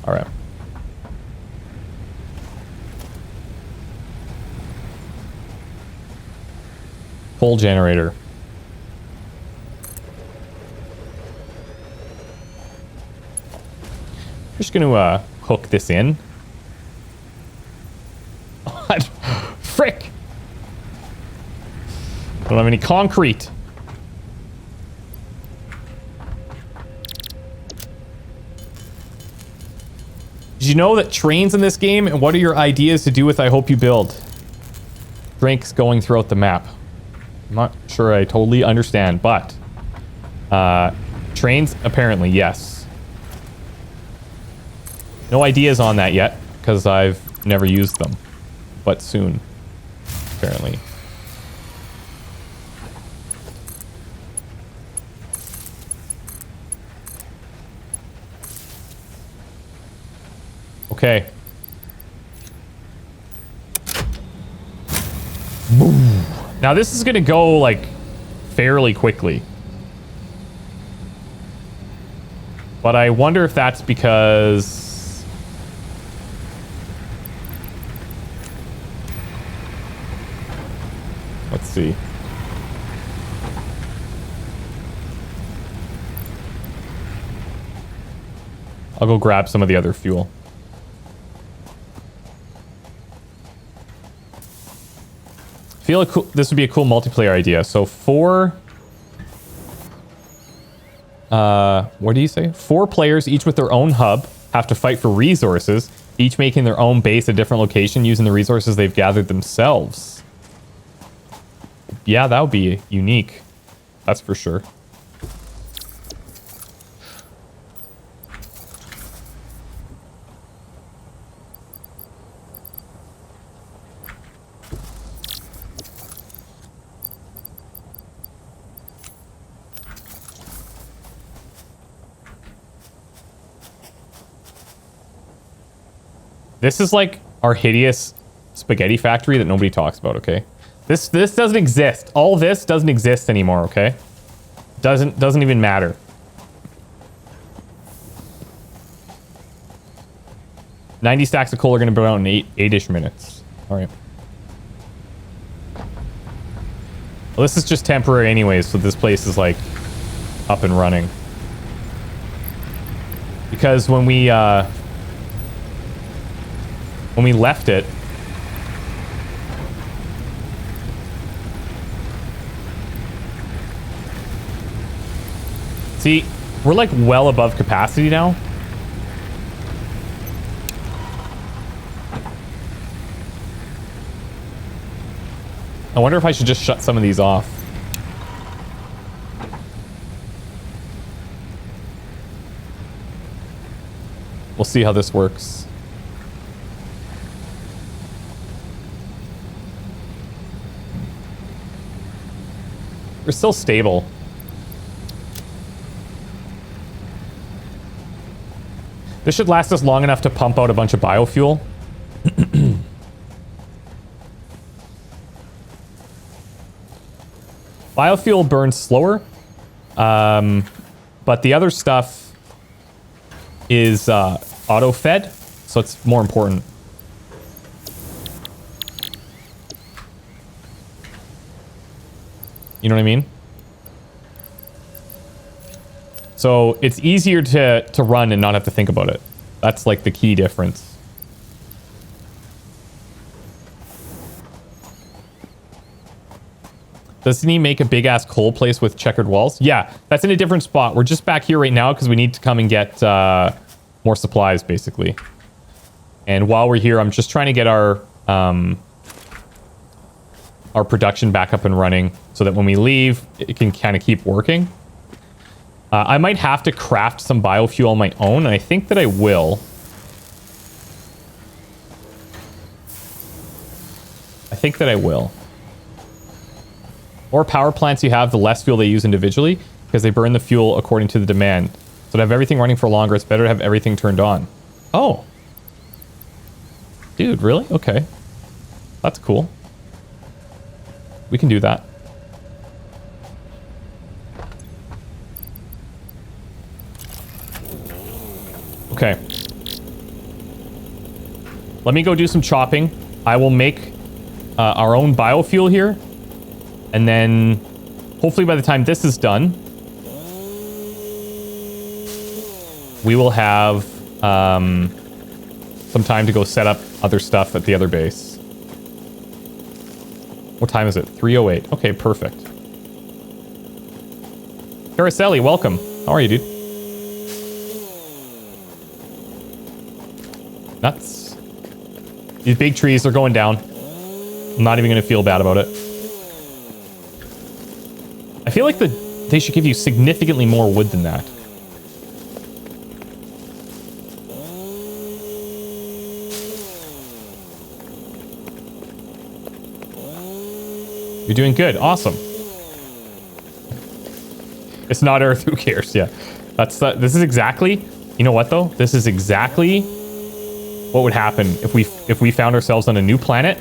All right. Coal generator. Just gonna hook this in. Frick! Don't have any concrete. Did you know that trains in this game? And what are your ideas to do with I Hope You Build? Drinks going throughout the map. I'm not sure I totally understand, but trains apparently, yes. No ideas on that yet because I've never used them, but soon, apparently. Okay. Boom. Now this is gonna go like fairly quickly. But I wonder if that's because let's see. I'll go grab some of the other fuel. I feel like this would be a cool multiplayer idea. So what do you say? 4 players, each with their own hub, have to fight for resources, each making their own base at a different location using the resources they've gathered themselves. Yeah, that would be unique. That's for sure. This is like our hideous spaghetti factory that nobody talks about, okay? This doesn't exist. All this doesn't exist anymore, okay? Doesn't even matter. $90 stacks of coal are gonna burn out in eight-ish minutes. Alright. Well, this is just temporary anyways, so this place is like up and running. Because when we left it, see, we're like well above capacity now. I wonder if I should just shut some of these off. We'll see how this works. We're still stable. This should last us long enough to pump out a bunch of biofuel. Biofuel burns slower, but the other stuff is auto-fed, so it's more important. You know what I mean? So it's easier to run and not have to think about it. That's like the key difference. Doesn't he make a big ass coal place with checkered walls? Yeah, that's in a different spot. We're just back here right now because we need to come and get more supplies, basically. And while we're here, I'm just trying to get our production back up and running so that when we leave, it can kind of keep working. I might have to craft some biofuel on my own, and I think that I will. More power plants you have, the less fuel they use individually, because they burn the fuel according to the demand. So to have everything running for longer, it's better to have everything turned on. Oh. Dude, really? Okay. That's cool. We can do that. Okay. let me go do some chopping. I will make our own biofuel here. And then hopefully by the time this is done, we will have some time to go set up other stuff at the other base. What time is it? 3:08. Okay, perfect. Caroselli, welcome. How are you, dude? Nuts. These big trees are going down. I'm not even going to feel bad about it. I feel like they should give you significantly more wood than that. You're doing good. Awesome. It's not Earth. Who cares? Yeah. This is exactly... You know what, though? This is exactly what would happen if we found ourselves on a new planet.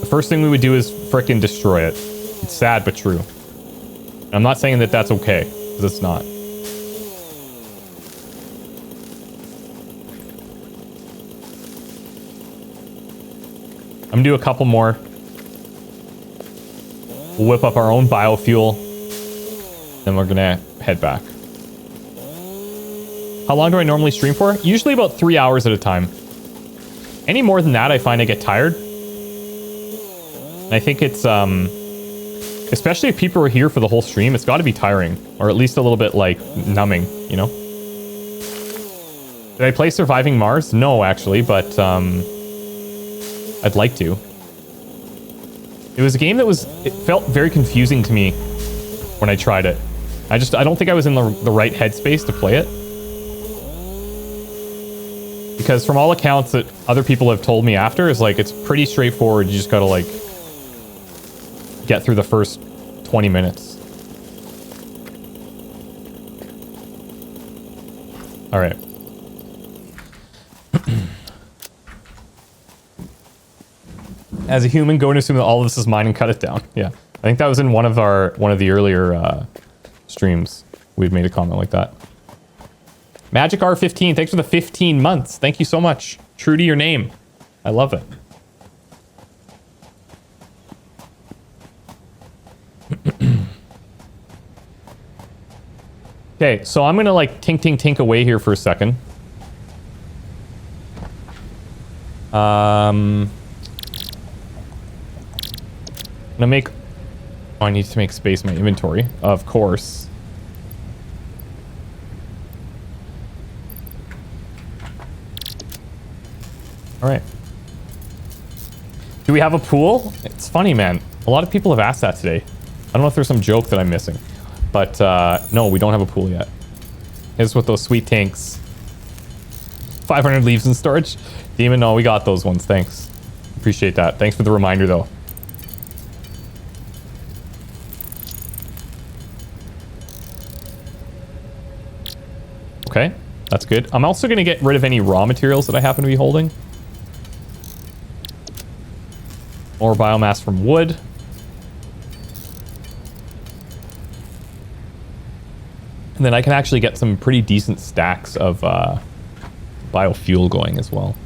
The first thing we would do is frickin' destroy it. It's sad, but true. And I'm not saying that that's okay, because it's not. I'm gonna do a couple more. We'll whip up our own biofuel. Then we're gonna head back. How long do I normally stream for? Usually about 3 hours at a time. Any more than that, I find I get tired. And I think it's, especially if people are here for the whole stream, it's got to be tiring. Or at least a little bit, like, numbing, you know? Did I play Surviving Mars? No, actually, but, I'd like to. It was a game that it felt very confusing to me when I tried it. I don't think I was in the right headspace to play it. Because from all accounts that other people have told me after, is like, it's pretty straightforward. You just gotta, like, get through the first 20 minutes. All right. As a human, go and assume that all of this is mine and cut it down. Yeah. I think that was in one of the earlier streams. We'd made a comment like that. Magic R15, thanks for the 15 months. Thank you so much. True to your name. I love it. Okay, so I'm gonna like tink away here for a second. I'm gonna make... Oh, I need to make space in my inventory, of course. All right. Do we have a pool? It's funny, man. A lot of people have asked that today. I don't know if there's some joke that I'm missing. But, no, we don't have a pool yet. Here's with those sweet tanks. 500 leaves in storage. Demon, no, we got those ones. Thanks. Appreciate that. Thanks for the reminder, though. Okay, that's good. I'm also going to get rid of any raw materials that I happen to be holding. More biomass from wood. And then I can actually get some pretty decent stacks of biofuel going as well.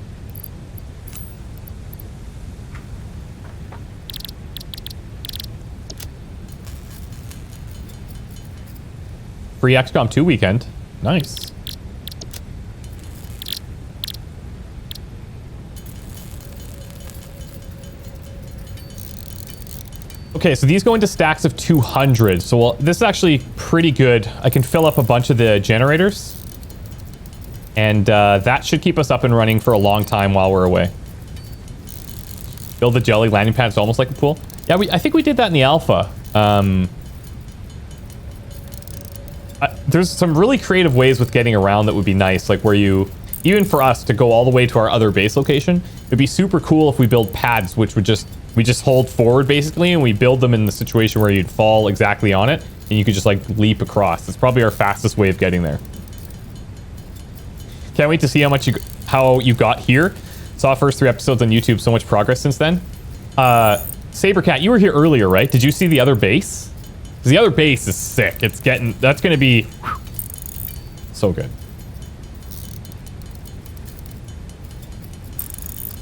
Free XCOM 2 weekend. Nice. Okay, so these go into stacks of 200. So this is actually pretty good. I can fill up a bunch of the generators. And that should keep us up and running for a long time while we're away. Build the jelly landing pad. It's almost like a pool. Yeah, I think we did that in the alpha. There's some really creative ways with getting around that would be nice. Like where you, even for us to go all the way to our other base location, it'd be super cool if we build pads, which would just... We just hold forward, basically, and we build them in the situation where you'd fall exactly on it, and you could just, like, leap across. It's probably our fastest way of getting there. Can't wait to see how you got here. Saw first 3 episodes on YouTube. So much progress since then. Sabercat, you were here earlier, right? Did you see the other base? 'Cause the other base is sick. That's going to be so good.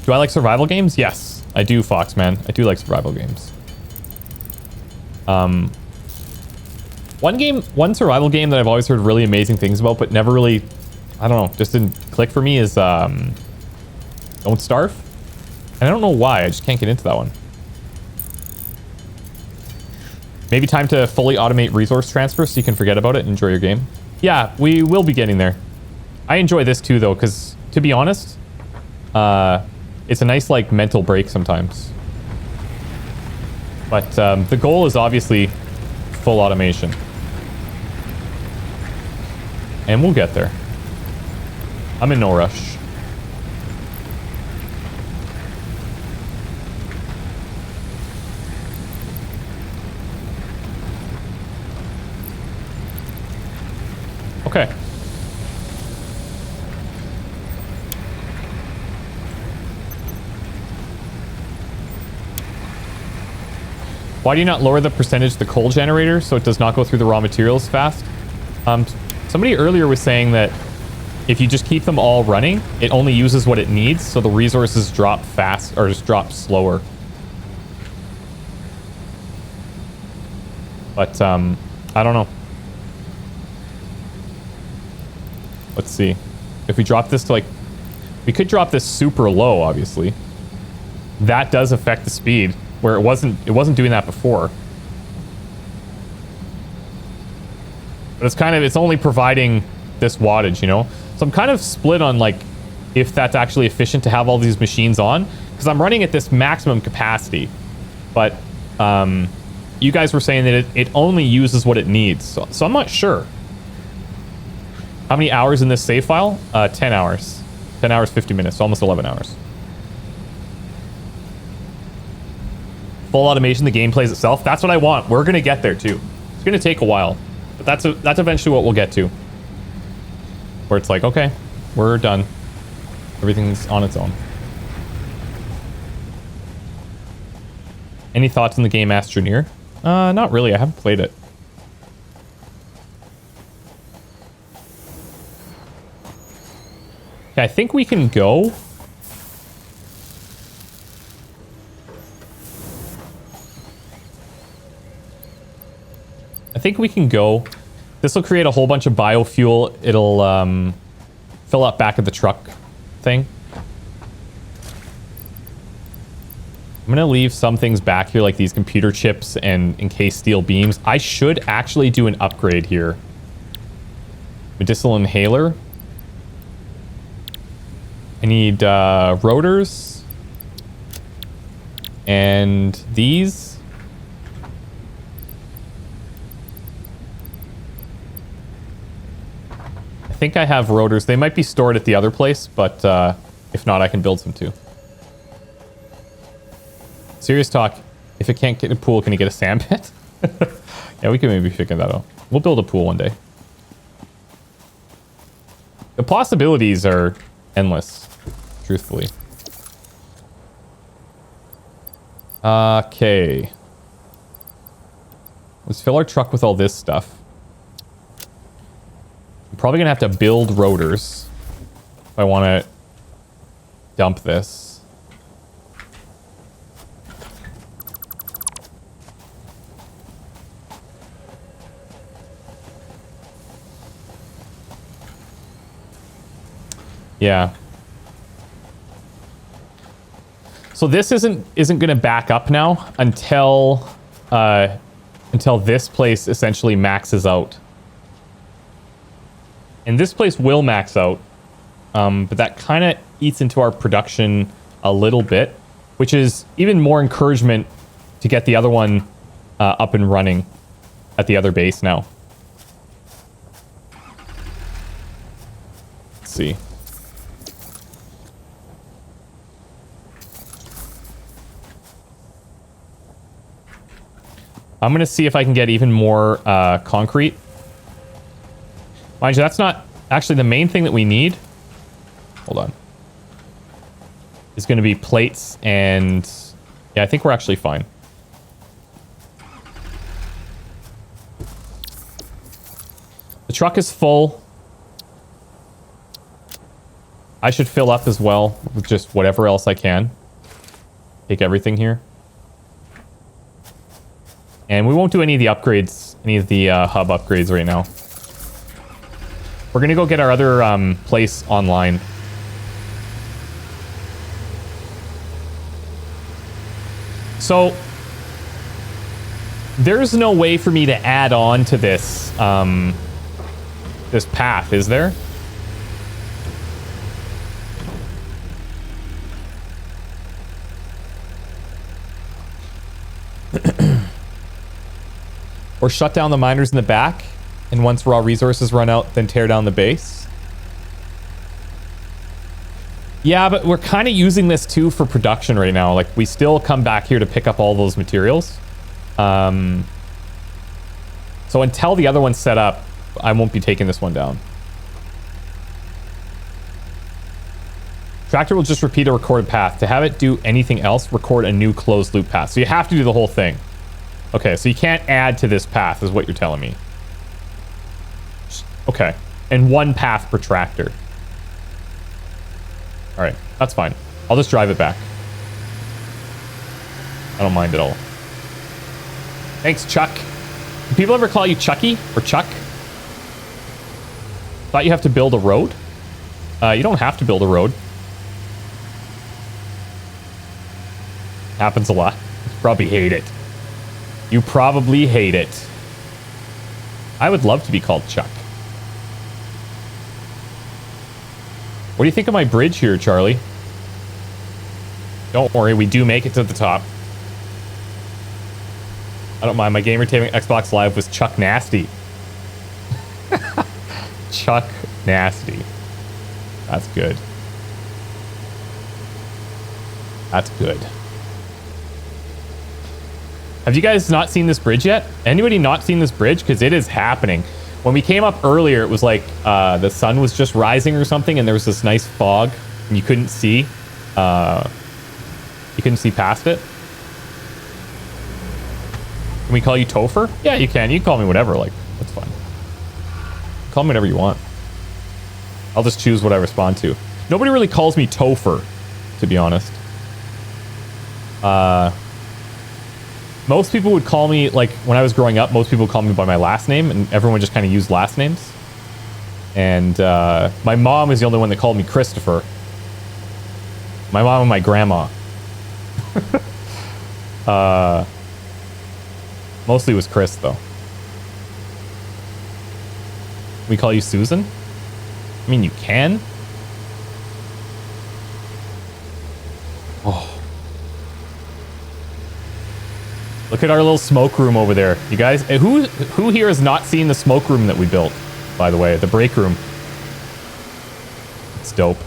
Do I like survival games? Yes, I do, Foxman. I do like survival games. One survival game that I've always heard really amazing things about, but never really, I don't know, just didn't click for me is Don't Starve. And I don't know why, I just can't get into that one. Maybe time to fully automate resource transfer so you can forget about it and enjoy your game. Yeah, we will be getting there. I enjoy this too, though, because to be honest, it's a nice like mental break sometimes. But the goal is obviously full automation. And we'll get there. I'm in no rush. Okay. Why do you not lower the percentage of the coal generator so it does not go through the raw materials fast? Somebody earlier was saying that if you just keep them all running, it only uses what it needs, so the resources drop fast or just drop slower. But I don't know. Let's see. If we drop this to like, we could drop this super low, obviously. That does affect the speed, where it wasn't doing that before. But it's kind of, it's only providing this wattage, you know? So I'm kind of split on like if that's actually efficient to have all these machines on, because I'm running at this maximum capacity. But you guys were saying that it only uses what it needs. So I'm not sure. How many hours in this save file? 10 hours. 10 hours, 50 minutes, so almost 11 hours. Full automation, the game plays itself. That's what I want. We're going to get there too. It's going to take a while. But that's eventually what we'll get to. Where it's like, okay, we're done. Everything's on its own. Any thoughts on the game Astroneer? Not really. I haven't played it. Okay, I think we can go. I think we can go. This will create a whole bunch of biofuel. It'll fill up back of the truck thing. I'm going to leave some things back here, like these computer chips and encased steel beams. I should actually do an upgrade here. Medicinal inhaler. I need rotors. And these. I think I have rotors. They might be stored at the other place, but if not, I can build some too. Serious talk. If it can't get a pool, can you get a sand pit? Yeah, we can maybe figure that out. We'll build a pool one day. The possibilities are endless, truthfully. Okay. Let's fill our truck with all this stuff. I'm probably gonna have to build rotors if I want to dump this. Yeah. So this isn't going to back up now until this place essentially maxes out. And this place will max out, but that kind of eats into our production a little bit, which is even more encouragement to get the other one up and running at the other base now. Let's see. I'm going to see if I can get even more concrete. Mind you, that's not actually the main thing that we need. Hold on. It's going to be plates and... Yeah, I think we're actually fine. The truck is full. I should fill up as well with just whatever else I can. Take everything here. And we won't do any of the upgrades, any of the hub upgrades right now. We're going to go get our other place online. So, there's no way for me to add on to this, this path, is there? Or shut down the miners in the back, and once raw resources run out, then tear down the base. Yeah, but we're kind of using this too for production right now. Like, we still come back here to pick up all those materials. So until the other one's set up, I won't be taking this one down. Tractor will just repeat a recorded path. To have it do anything else, record a new closed loop path. So you have to do the whole thing. Okay, so you can't add to this path, is what you're telling me. Okay. And one path per tractor. Alright, that's fine. I'll just drive it back. I don't mind at all. Thanks, Chuck. Do people ever call you Chucky or Chuck? Thought you have to build a road? You don't have to build a road. Happens a lot. You probably hate it. You probably hate it. I would love to be called Chuck. What do you think of my bridge here, Charlie? Don't worry, we do make it to the top. I don't mind. My gamertainment Xbox Live was Chuck Nasty. Chuck Nasty. That's good. That's good. Have you guys not seen this bridge yet? Anybody not seen this bridge? Because it is happening. When we came up earlier, it was like the sun was just rising or something, and there was this nice fog, and you couldn't see. You couldn't see past it. Can we call you Topher? Yeah, you can. You can call me whatever. Like, that's fine. Call me whatever you want. I'll just choose what I respond to. Nobody really calls me Topher, to be honest. Most people would call me, like, when I was growing up, most people would call me by my last name, and everyone just kind of used last names. And my mom is the only one that called me Christopher. My mom and my grandma. Mostly it was Chris, though. We call you Susan? I mean, you can. Oh. Look at our little smoke room over there. You guys, who here has not seen the smoke room that we built, by the way, the break room? It's dope.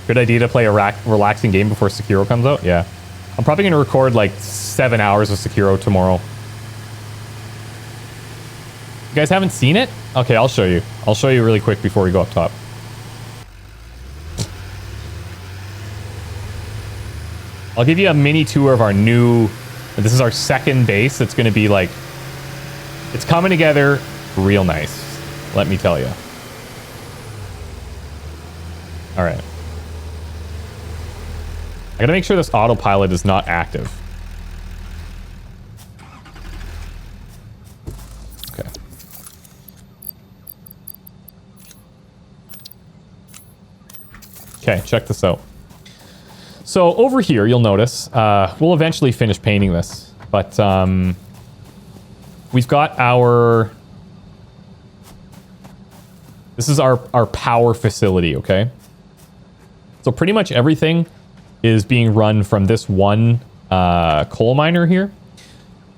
Good idea to play a relaxing game before Sekiro comes out? Yeah. I'm probably going to record like 7 hours of Sekiro tomorrow. You guys haven't seen it? Okay, I'll show you. I'll show you really quick before we go up top. I'll give you a mini tour of our new... This is our second base. It's going to be like... It's coming together real nice. Let me tell you. Alright. I gotta make sure this autopilot is not active. Okay. Okay, check this out. So over here, you'll notice, we'll eventually finish painting this, but we've got our... This is our power facility, okay? So pretty much everything is being run from this one coal miner here.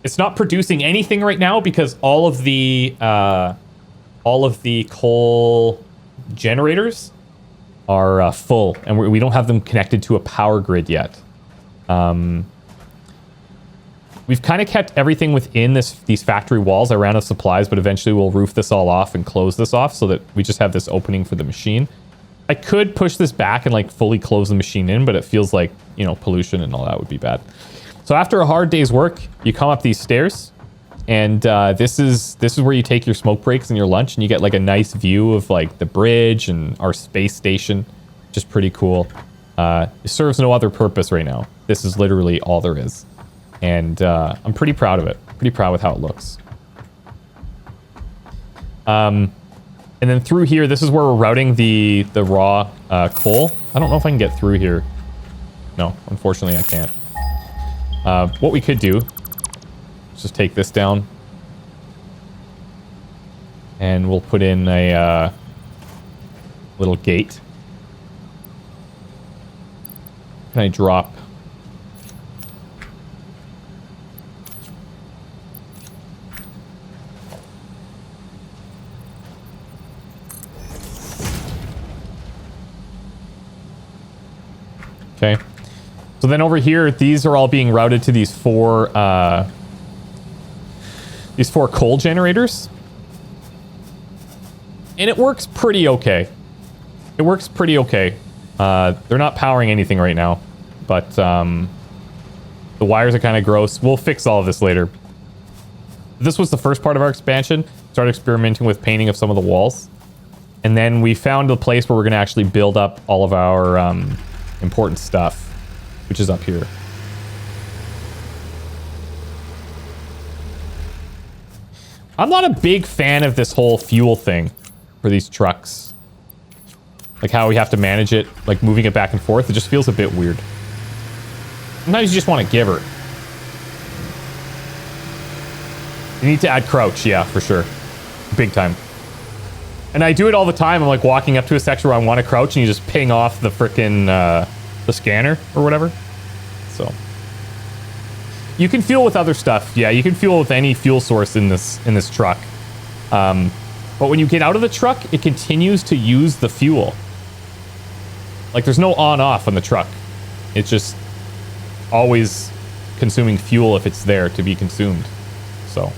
It's not producing anything right now because all of the coal generators are full, and we don't have them connected to a power grid yet. We've kind of kept everything within these factory walls. I ran out of supplies, but eventually we'll roof this all off and close this off so that we just have this opening for the machine. I could push this back and like fully close the machine in, but it feels like, you know, pollution and all that would be bad. So after a hard day's work, you come up these stairs And this is where you take your smoke breaks and your lunch, and you get like a nice view of like the bridge and our space station, which is pretty cool. It serves no other purpose right now. This is literally all there is. And I'm pretty proud of it. Pretty proud with how it looks. And then through here, this is where we're routing the raw coal. I don't know if I can get through here. No, unfortunately I can't. What we could do is just take this down. And we'll put in a little gate. Can I drop? Okay. So then over here, these are all being routed to these four coal generators. And it works pretty okay. It works pretty okay. They're not powering anything right now, but the wires are kind of gross. We'll fix all of this later. This was the first part of our expansion. Started experimenting with painting of some of the walls. And then we found a place where we're going to actually build up all of our important stuff, which is up here. I'm not a big fan of this whole fuel thing for these trucks. Like how we have to manage it, like moving it back and forth. It just feels a bit weird. Sometimes you just want to give her. You need to add crouch, yeah, for sure. Big time. And I do it all the time. I'm like walking up to a section where I want to crouch and you just ping off the frickin' the scanner or whatever. So you can fuel with other stuff. Yeah, you can fuel with any fuel source in this truck. But when you get out of the truck, it continues to use the fuel. Like there's no on-off on the truck. It's just always consuming fuel if it's there to be consumed. So.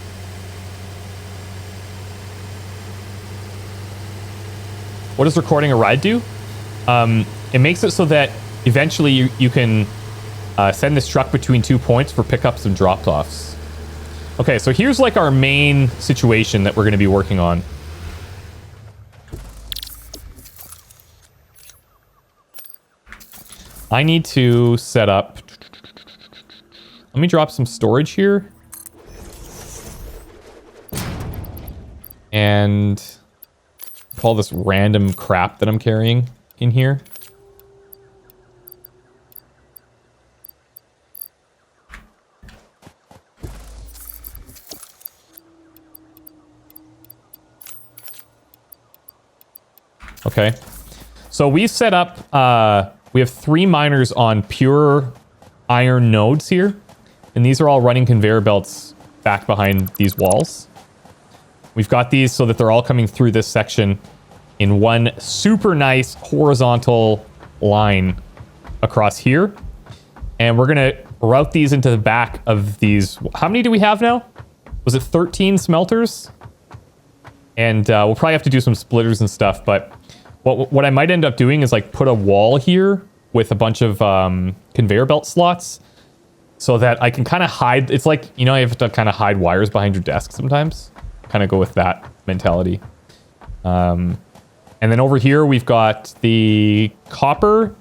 What does recording a ride do? It makes it so that eventually you can send this truck between 2 points for pickups and drop-offs. Okay, so here's like our main situation that we're going to be working on. I need to set up... Let me drop some storage here. And all this random crap that I'm carrying in here. Okay. So we set up, we have 3 miners on pure iron nodes here. And these are all running conveyor belts back behind these walls. We've got these so that they're all coming through this section in one super nice horizontal line across here. And we're going to route these into the back of these. How many do we have now? Was it 13 smelters? And we'll probably have to do some splitters and stuff. But what I might end up doing is like put a wall here with a bunch of conveyor belt slots so that I can kind of hide. It's like, you know, you have to kind of hide wires behind your desk sometimes. Kind of go with that mentality. And then over here, we've got the copper.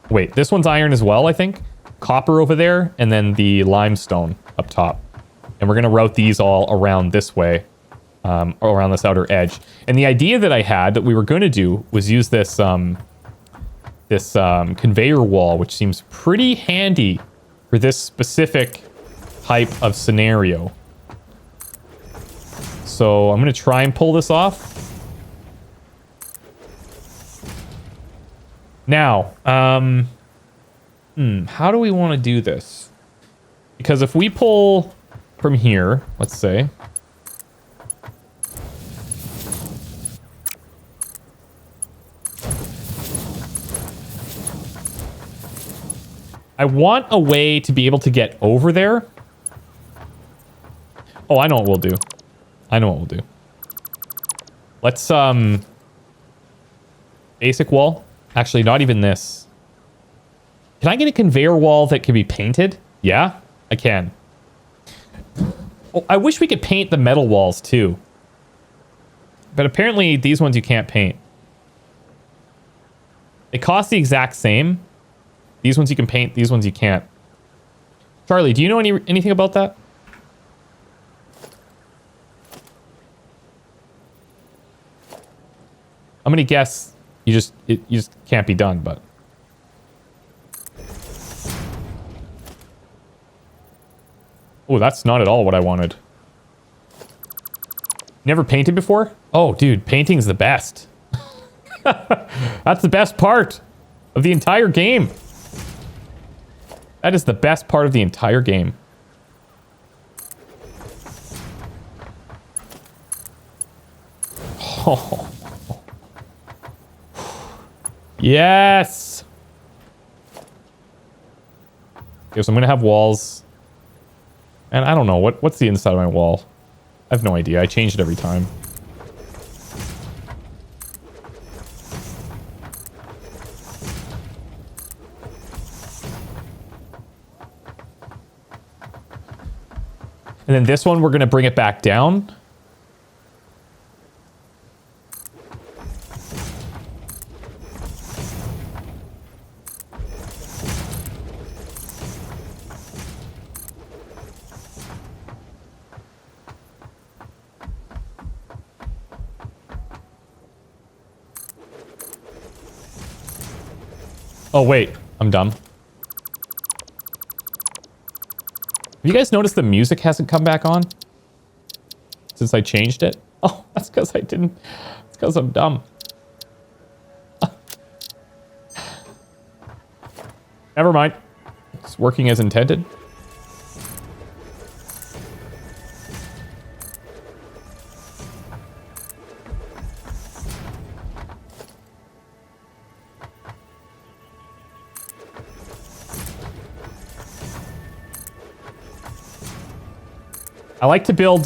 Wait, this one's iron as well, I think. Copper over there, and then the limestone up top. And we're going to route these all around this way, around this outer edge. And the idea that I had that we were going to do was use this, conveyor wall, which seems pretty handy for this specific type of scenario. So I'm going to try and pull this off. Now, how do we want to do this? Because if we pull from here, let's say. I want a way to be able to get over there. Oh, I know what we'll do. I know what we'll do. Let's, basic wall. Actually, not even this. Can I get a conveyor wall that can be painted? Yeah, I can. Oh, I wish we could paint the metal walls too. But apparently these ones you can't paint. They cost the exact same. These ones you can paint, these ones you can't. Charlie, do you know anything about that? I'm gonna guess you just can't be done, but. Oh, that's not at all what I wanted. Never painted before? Oh, dude, painting's the best. That's the best part of the entire game. That is the best part of the entire game. Oh. Yes. Okay, so I'm gonna have walls. And I don't know, what's the inside of my wall? I have no idea. I change it every time. And then this one, we're going to bring it back down. Oh, wait. I'm dumb. Have you guys noticed the music hasn't come back on? Since I changed it? Oh, that's because I didn't. It's because I'm dumb. Never mind. It's working as intended. I like to build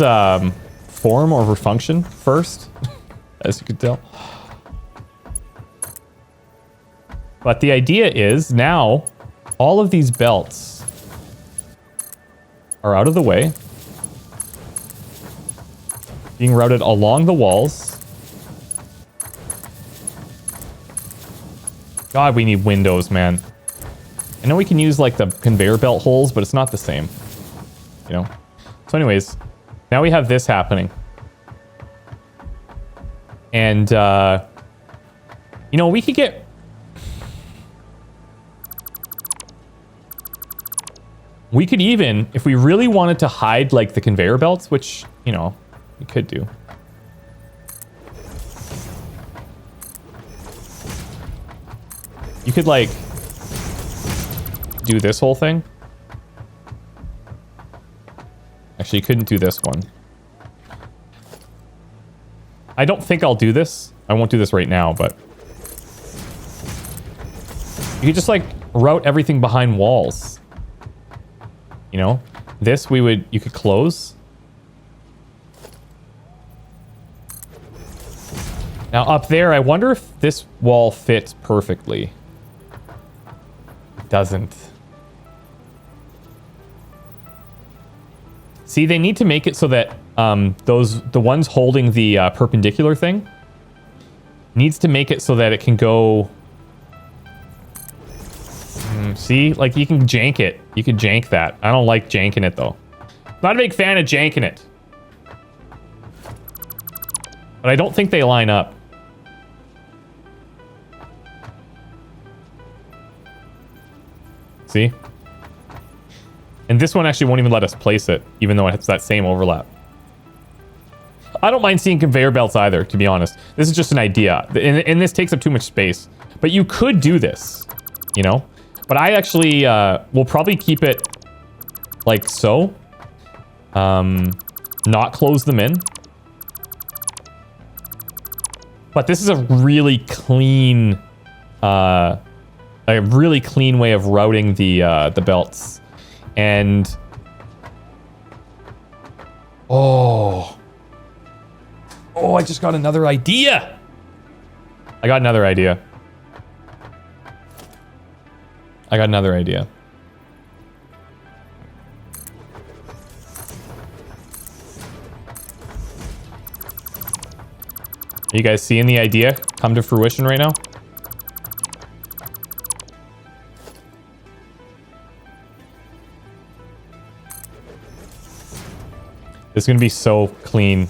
form over function first, as you can tell. But the idea is now all of these belts are out of the way, being routed along the walls. God, we need windows, man. I know we can use like the conveyor belt holes, but it's not the same, you know? So anyways, now we have this happening. And, you know, we could get... We could even, if we really wanted to hide, like, the conveyor belts, which, you know, we could do. You could, like, do this whole thing. Actually, you couldn't do this one. I don't think I'll do this. I won't do this right now, but... You could just, like, route everything behind walls. You know? This, you could close. Now, up there, I wonder if this wall fits perfectly. It doesn't. See, they need to make it so that the ones holding the perpendicular thing needs to make it so that it can go. See, like you can jank it. You can jank that. I don't like janking it though. Not a big fan of janking it. But I don't think they line up. See? And this one actually won't even let us place it, even though it's that same overlap. I don't mind seeing conveyor belts either, to be honest. This is just an idea. And this takes up too much space. But you could do this, you know? But I actually will probably keep it like so. Not close them in. But this is a really clean... a really clean way of routing the belts. And oh, I just got another idea. I got another idea. Are you guys seeing the idea come to fruition right now? This is going to be so clean.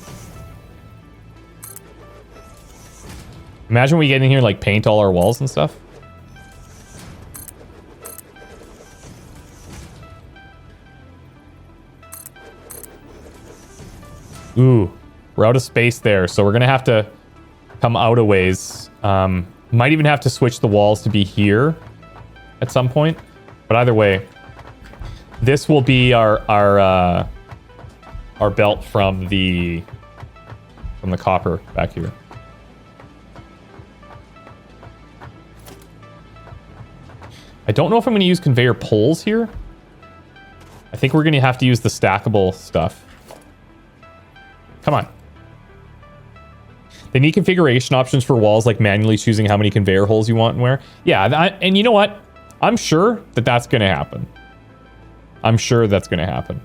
Imagine we get in here, like, paint all our walls and stuff. Ooh, we're out of space there, so we're going to have to come out a ways. Might even have to switch the walls to be here at some point. But either way, this will be our belt from the copper back here. I don't know if I'm going to use conveyor poles here. I think we're going to have to use the stackable stuff. Come on. They need configuration options for walls, like manually choosing how many conveyor holes you want and where. Yeah, and you know what? I'm sure that that's going to happen. I'm sure that's going to happen.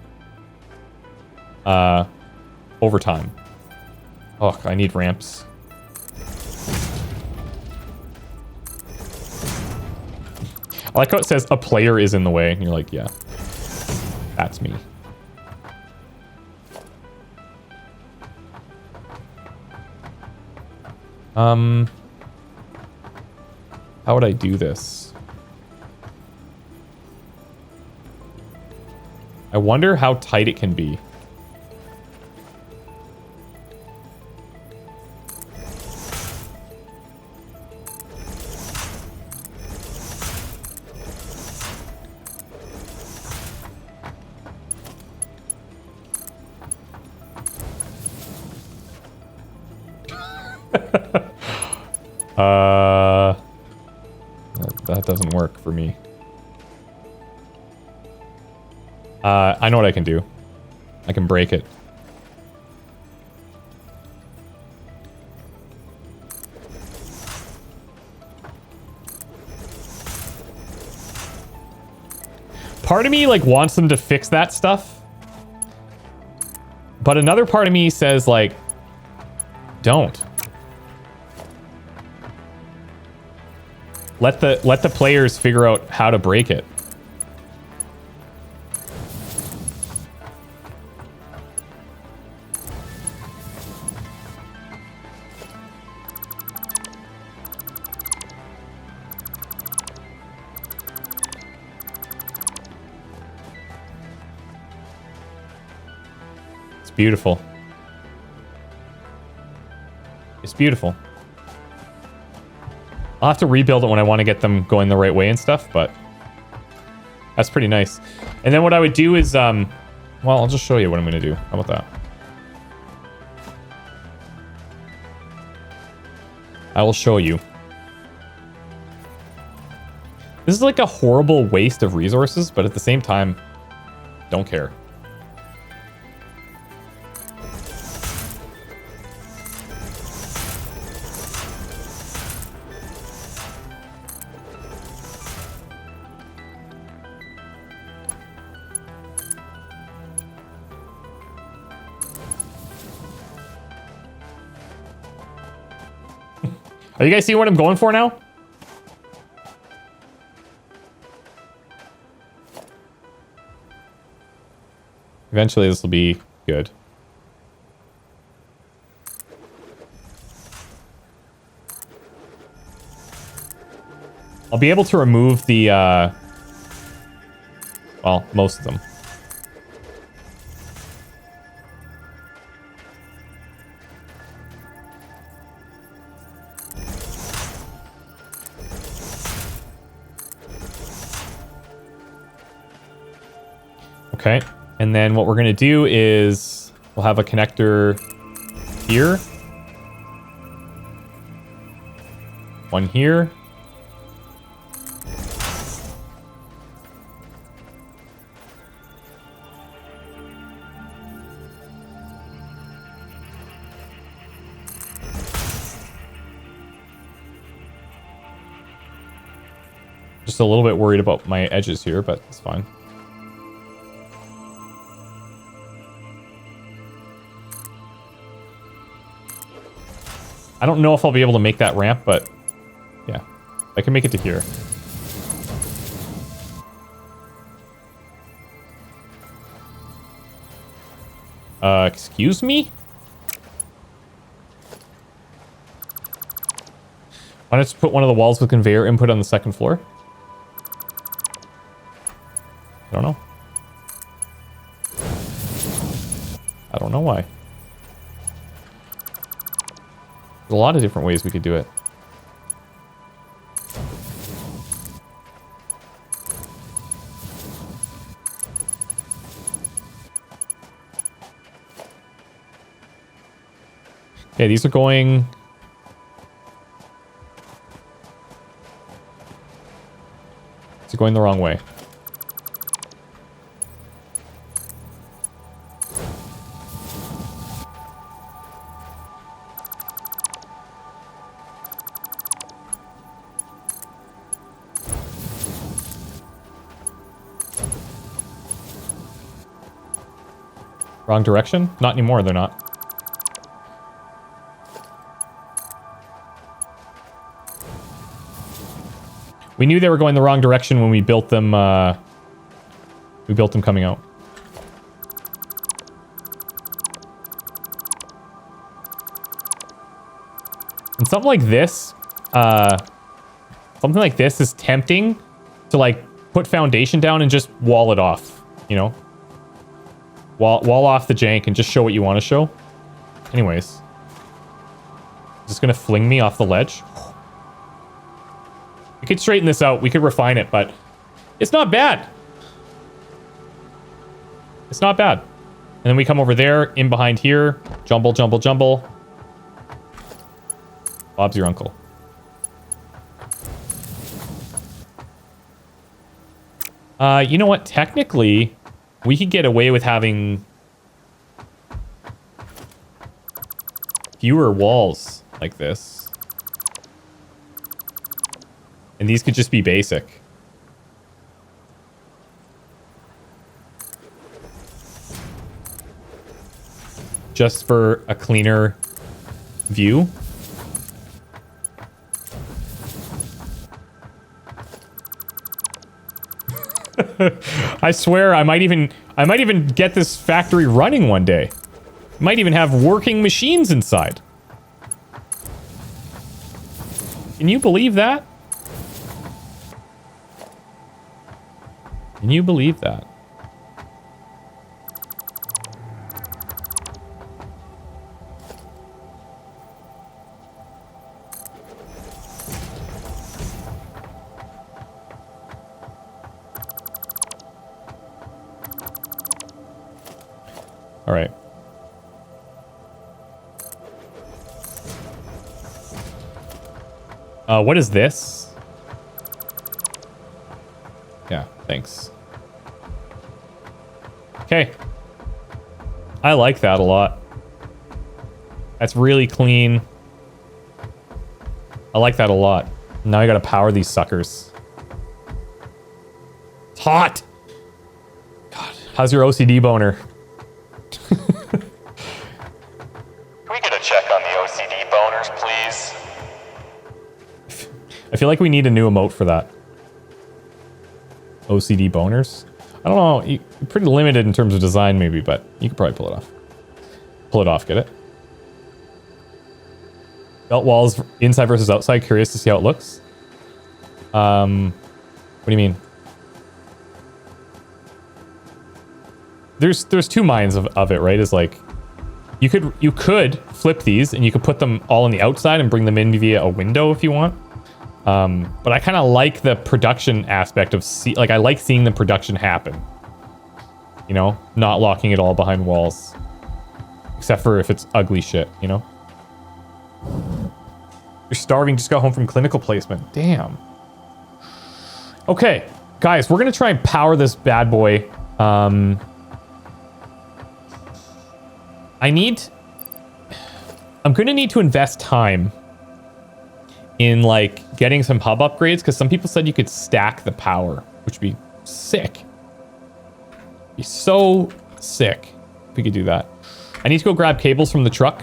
Over time. Oh, I need ramps. I like how it says a player is in the way, and you're like, yeah, that's me. How would I do this? I wonder how tight it can be. That doesn't work for me. I know what I can do. I can break it. Part of me, like, wants them to fix that stuff. But another part of me says, like, don't. Let the players figure out how to break it. It's beautiful. It's beautiful. I'll have to rebuild it when I want to get them going the right way and stuff, but that's pretty nice. And then what I would do is, well, I'll just show you what I'm going to do. How about that? I will show you. This is like a horrible waste of resources, but at the same time, don't care. Are you guys seeing what I'm going for now? Eventually this will be good. I'll be able to remove the, well, most of them. Okay, and then what we're going to do is we'll have a connector here. One here. Just a little bit worried about my edges here, but it's fine. I don't know if I'll be able to make that ramp, but yeah, I can make it to here. Excuse me? Why not just put one of the walls with conveyor input on the second floor? I don't know. I don't know why. There's a lot of different ways we could do it. Okay, these are going... These are going the wrong way. Wrong direction? Not anymore, they're not. We knew they were going the wrong direction when we built them, coming out. And something like this is tempting to, like, put foundation down and just wall it off, you know? Wall off the jank and just show what you want to show. Anyways. Just gonna fling me off the ledge. We could straighten this out. We could refine it, but it's not bad. It's not bad. And then we come over there, in behind here. Jumble, jumble, jumble. Bob's your uncle. You know what? Technically, we could get away with having fewer walls like this. And these could just be basic. Just for a cleaner view. I swear I might even get this factory running one day. Might even have working machines inside. Can you believe that? Can you believe that? All right. What is this? Yeah, thanks. Okay. I like that a lot. That's really clean. I like that a lot. Now I gotta power these suckers. It's hot! God, how's your OCD boner? Can we get a check on the OCD boners, please? I feel like we need a new emote for that. OCD boners? I don't know. You're pretty limited in terms of design, maybe, but you could probably pull it off. Pull it off, get it? Belt walls inside versus outside. Curious to see how it looks. What do you mean? There's two minds of it, right? Is like you could flip these and you could put them all on the outside and bring them in via a window if you want. But I kind of like the production aspect of like I like seeing the production happen. You know, not locking it all behind walls, except for if it's ugly shit. You know, you're starving. Just got home from clinical placement. Damn. Okay, guys, we're gonna try and power this bad boy. I'm gonna need to invest time in like getting some hub upgrades because some people said you could stack the power, which would be sick. Be so sick if we could do that. I need to go grab cables from the truck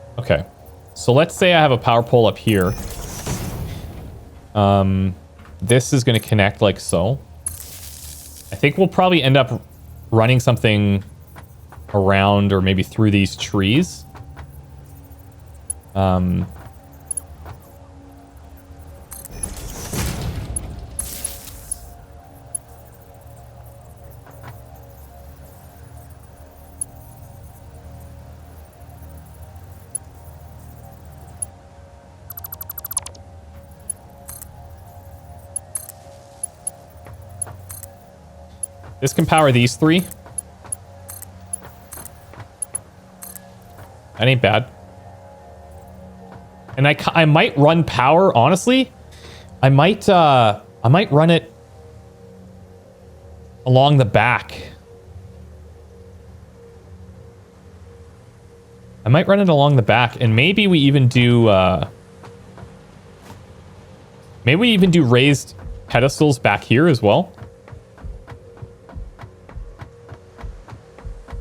Okay. So let's say I have a power pole up here. This is going to connect like so. I think we'll probably end up running something around or maybe through these trees. This can power these three. That ain't bad. And I might run power, honestly. I might run it along the back. I might run it along the back, and maybe we even do raised pedestals back here as well.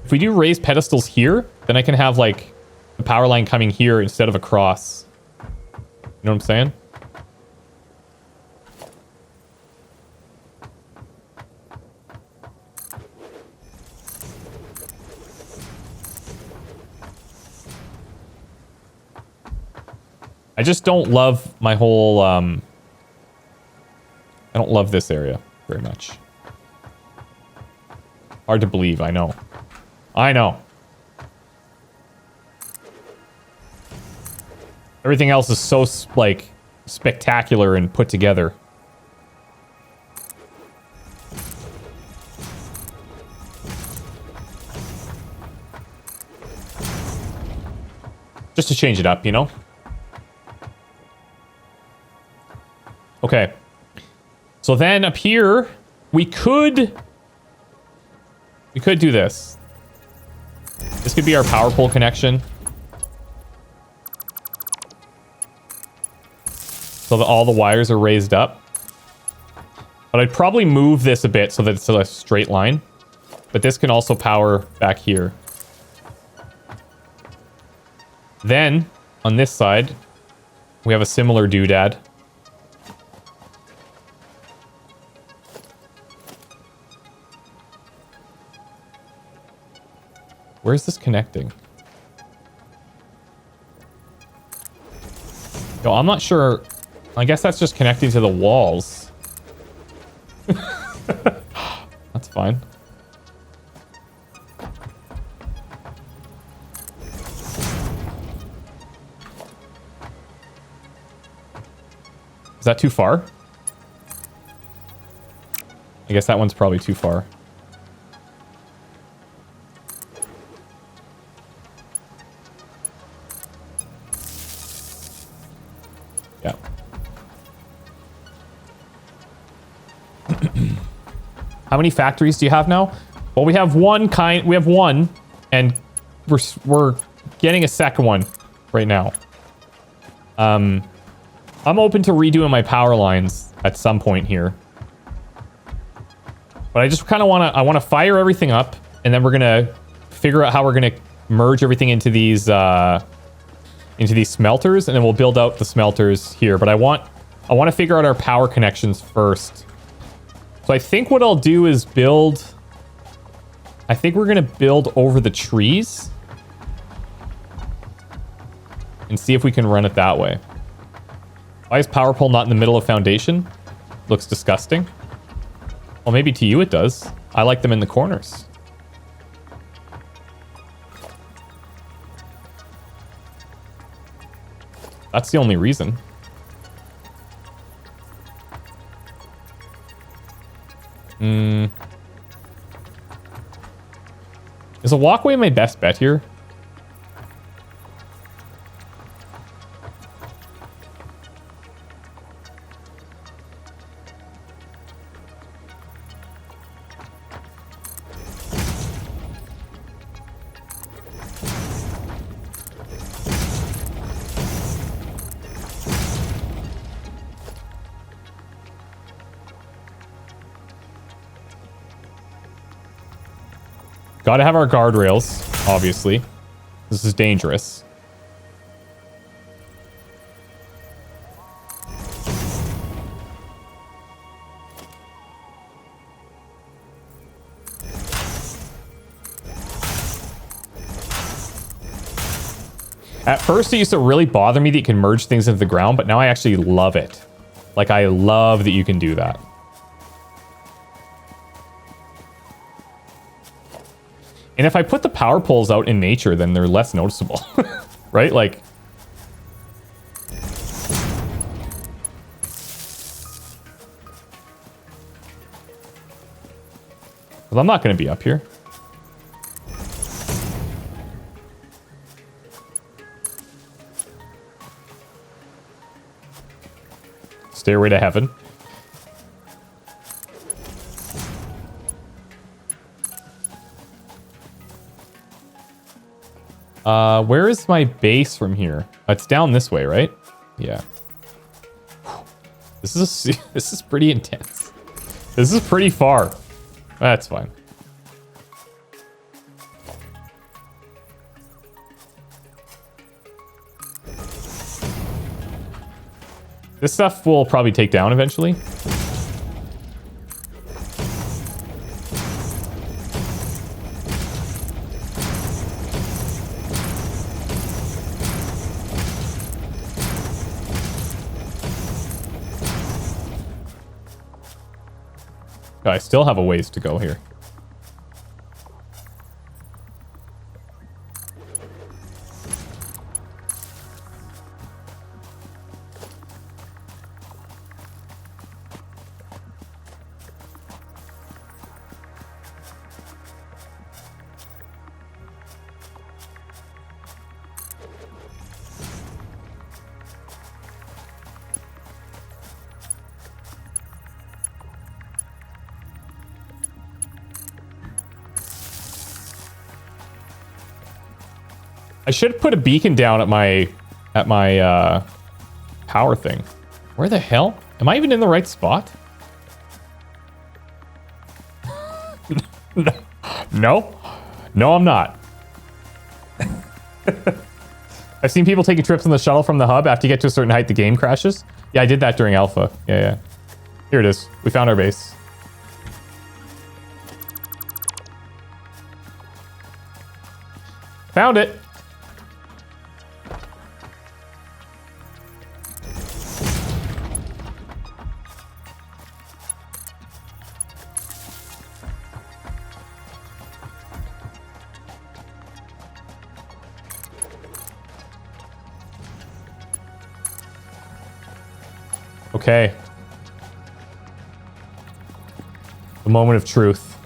If we do raised pedestals here, then I can have like the power line coming here instead of across. You know what I'm saying? I just don't love my whole, I don't love this area very much. Hard to believe, I know. I know. Everything else is so, like, spectacular and put together. Just to change it up, you know? Okay. So then up here, we could do this. This could be our power pole connection. So that all the wires are raised up. But I'd probably move this a bit so that it's a straight line. But this can also power back here. Then, on this side, we have a similar doodad. Where's this connecting? Yo, I'm not sure. I guess that's just connecting to the walls. That's fine. Is that too far? I guess that one's probably too far. Yeah. How many factories do you have now? Well, we have one, and we're getting a second one right now. I'm open to redoing my power lines at some point here. But I just kind of want to fire everything up, and then we're going to figure out how we're going to merge everything into these smelters, and then we'll build out the smelters here. But I want to figure out our power connections first. So I think what I'll do is build... I think we're going to build over the trees. And see if we can run it that way. Why is power pole not in the middle of foundation? Looks disgusting. Well, maybe to you it does. I like them in the corners. That's the only reason. Is a walkway my best bet here? Gotta have our guardrails, obviously. This is dangerous. At first, it used to really bother me that you can merge things into the ground, but now I actually love it. Like, I love that you can do that. And if I put the power poles out in nature, then they're less noticeable, right? Like, well, I'm not going to be up here. Stairway to heaven. Where is my base from here? It's down this way, right? Yeah. This is pretty intense. This is pretty far. That's fine. This stuff will probably take down eventually. I still have a ways to go here. I should put a beacon down at my power thing. Where the hell? Am I even in the right spot? No. No, I'm not. I've seen people taking trips on the shuttle from the hub. After you get to a certain height, the game crashes. Yeah, I did that during alpha. Yeah. Here it is. We found our base. Found it. Okay. The moment of truth.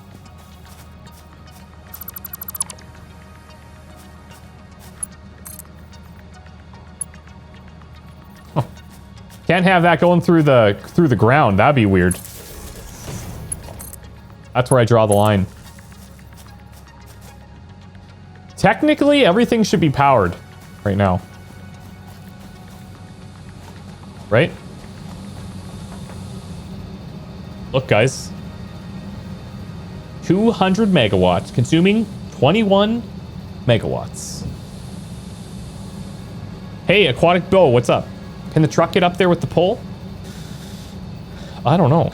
Oh. Can't have that going through the ground. That'd be weird. That's where I draw the line. Technically, everything should be powered right now. Right? Look, guys. 200 megawatts, consuming 21 megawatts. Hey, Aquatic Bow, what's up? Can the truck get up there with the pole? I don't know.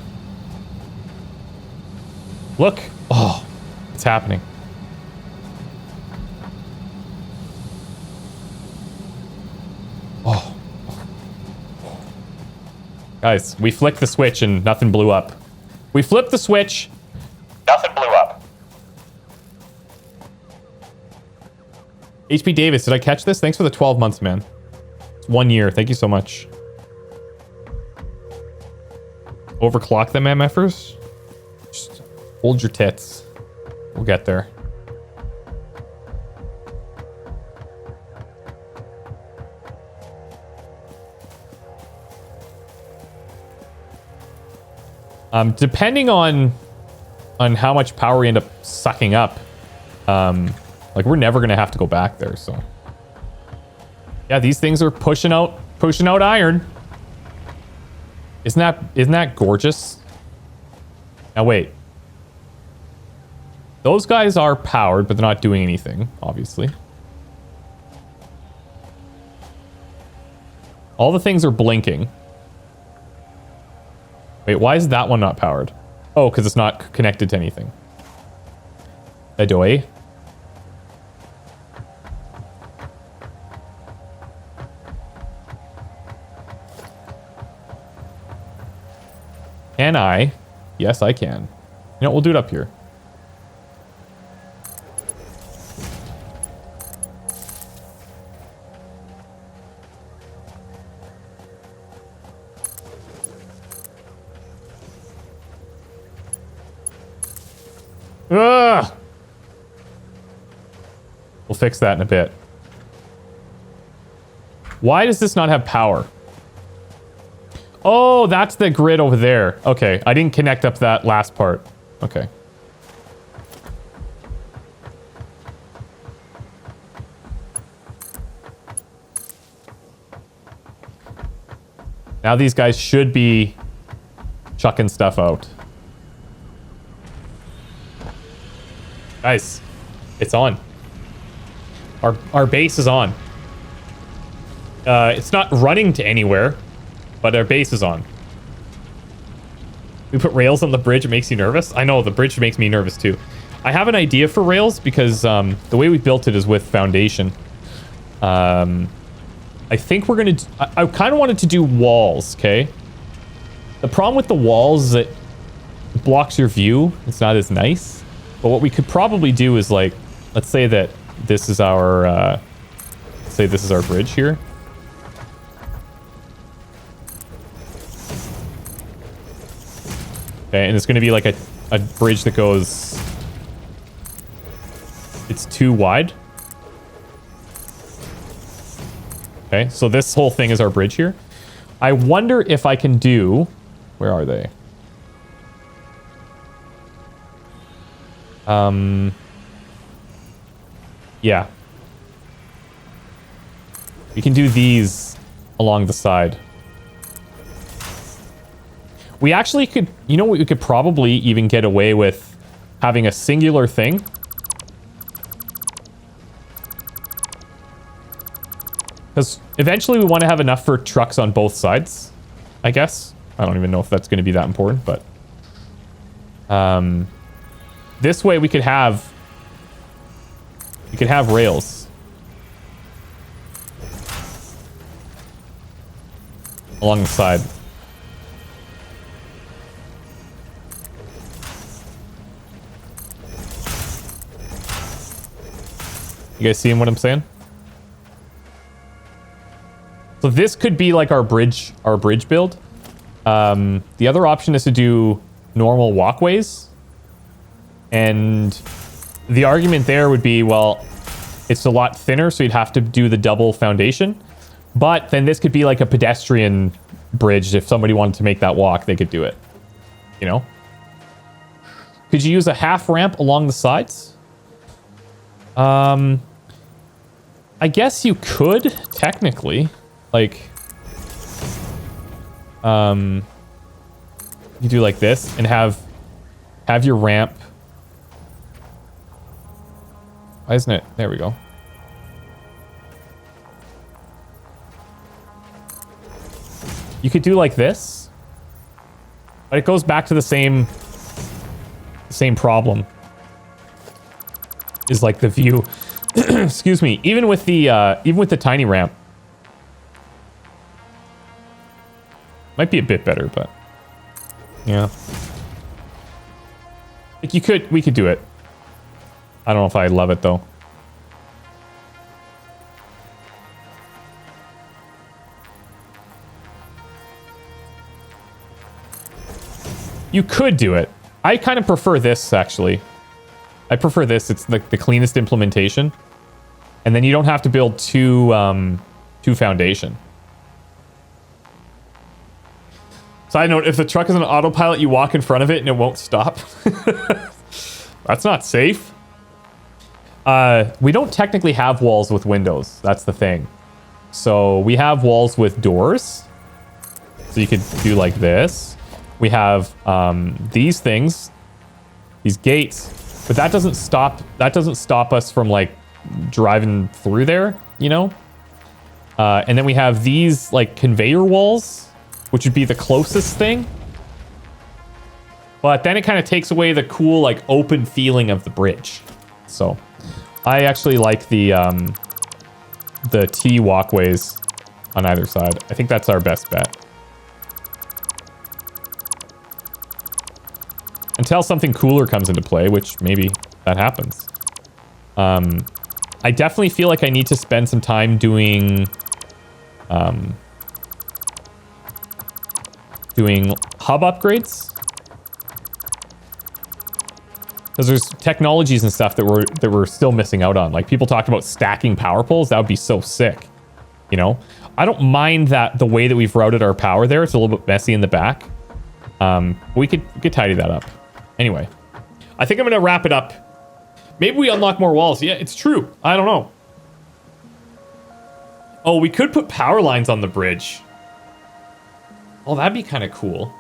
Look. Oh, it's happening. Oh. Guys, we flicked the switch and nothing blew up. We flipped the switch. Nothing blew up. HP Davis, did I catch this? Thanks for the 12 months, man. It's 1 year. Thank you so much. Overclock them, MFers. Just hold your tits. We'll get there. Depending on how much power we end up sucking up, like we're never gonna have to go back there. So yeah, these things are pushing out iron. Isn't that gorgeous? Now wait, those guys are powered, but they're not doing anything, obviously. All the things are blinking. Wait, why is that one not powered? Oh, because it's not connected to anything. Adoy. Can I? Yes, I can. You know, we'll do it up here. Ugh! We'll fix that in a bit. Why does this not have power? Oh, that's the grid over there. Okay, I didn't connect up that last part. Okay. Now these guys should be chucking stuff out. Guys, it's on. Our base is on. It's not running to anywhere, but our base is on. We put rails on the bridge, it makes you nervous? I know, the bridge makes me nervous too. I have an idea for rails because the way we built it is with foundation. I think we're gonna... I kind of wanted to do walls, okay? The problem with the walls is that it blocks your view. It's not as nice. But what we could probably do is like... Let's say that this is our... say this is our bridge here. Okay, and it's going to be like a bridge that goes... It's too wide. Okay, so this whole thing is our bridge here. I wonder if I can do... Where are they? Yeah. We can do these along the side. We actually could... You know what? We could probably even get away with having a singular thing. Because eventually we want to have enough for trucks on both sides, I guess. I don't even know if that's going to be that important, but... this way we could have... We could have rails. Along the side. You guys seeing what I'm saying? So this could be like our bridge build. The other option is to do normal walkways. And the argument there would be, well, it's a lot thinner, so you'd have to do the double foundation. But then this could be like a pedestrian bridge. If somebody wanted to make that walk, they could do it. You know? Could you use a half ramp along the sides? I guess you could, technically. Like, you do like this and have your ramp. Why isn't it? There we go. You could do like this, but it goes back to the same problem. Is like the view. Excuse me. Even with the tiny ramp. Might be a bit better, but yeah. Like we could do it. I don't know if I love it though. You could do it. I kind of prefer this actually. I prefer this. It's the cleanest implementation. And then you don't have to build two foundation. Side note, if the truck is an autopilot, you walk in front of it and it won't stop. That's not safe. We don't technically have walls with windows. That's the thing. So we have walls with doors. So you could do like this. We have these things, these gates, but that doesn't stop us from like driving through there, you know? And then we have these like conveyor walls, which would be the closest thing. But then it kind of takes away the cool, like, open feeling of the bridge. So, I actually like the T walkways on either side. I think that's our best bet. Until something cooler comes into play, which maybe that happens. I definitely feel like I need to spend some time doing hub upgrades. Because there's technologies and stuff that we're still missing out on. Like people talked about stacking power poles. That would be so sick. You know, I don't mind that the way that we've routed our power there. It's a little bit messy in the back. We could tidy that up. Anyway, I think I'm gonna wrap it up. Maybe we unlock more walls. Yeah, it's true. I don't know. Oh, we could put power lines on the bridge. Oh, that'd be kind of cool.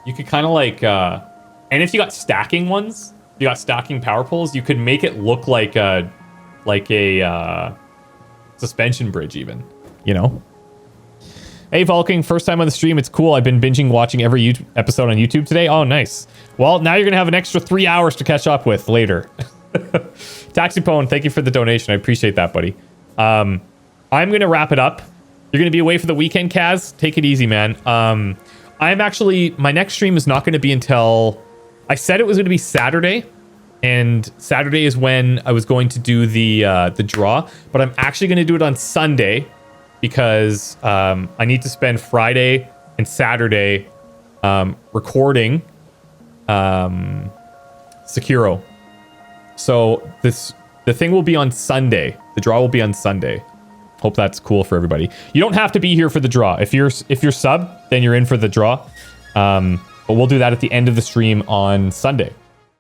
You could kind of like, and if you got stacking ones, you got stacking power poles, you could make it look like a suspension bridge even, you know? Hey, Vulking, first time on the stream. It's cool. I've been binging watching every episode on YouTube today. Oh, nice. Well, now you're going to have an extra 3 hours to catch up with later. Taxipone, thank you for the donation. I appreciate that, buddy. I'm going to wrap it up. You're going to be away for the weekend, Kaz. Take it easy, man. I'm actually... My next stream is not going to be until... I said it was going to be Saturday. And Saturday is when I was going to do the draw. But I'm actually going to do it on Sunday. Because I need to spend Friday and Saturday recording Sekiro. So the thing will be on Sunday. The draw will be on Sunday. Hope that's cool for everybody. You don't have to be here for the draw. If you're sub, then you're in for the draw. But we'll do that at the end of the stream on Sunday.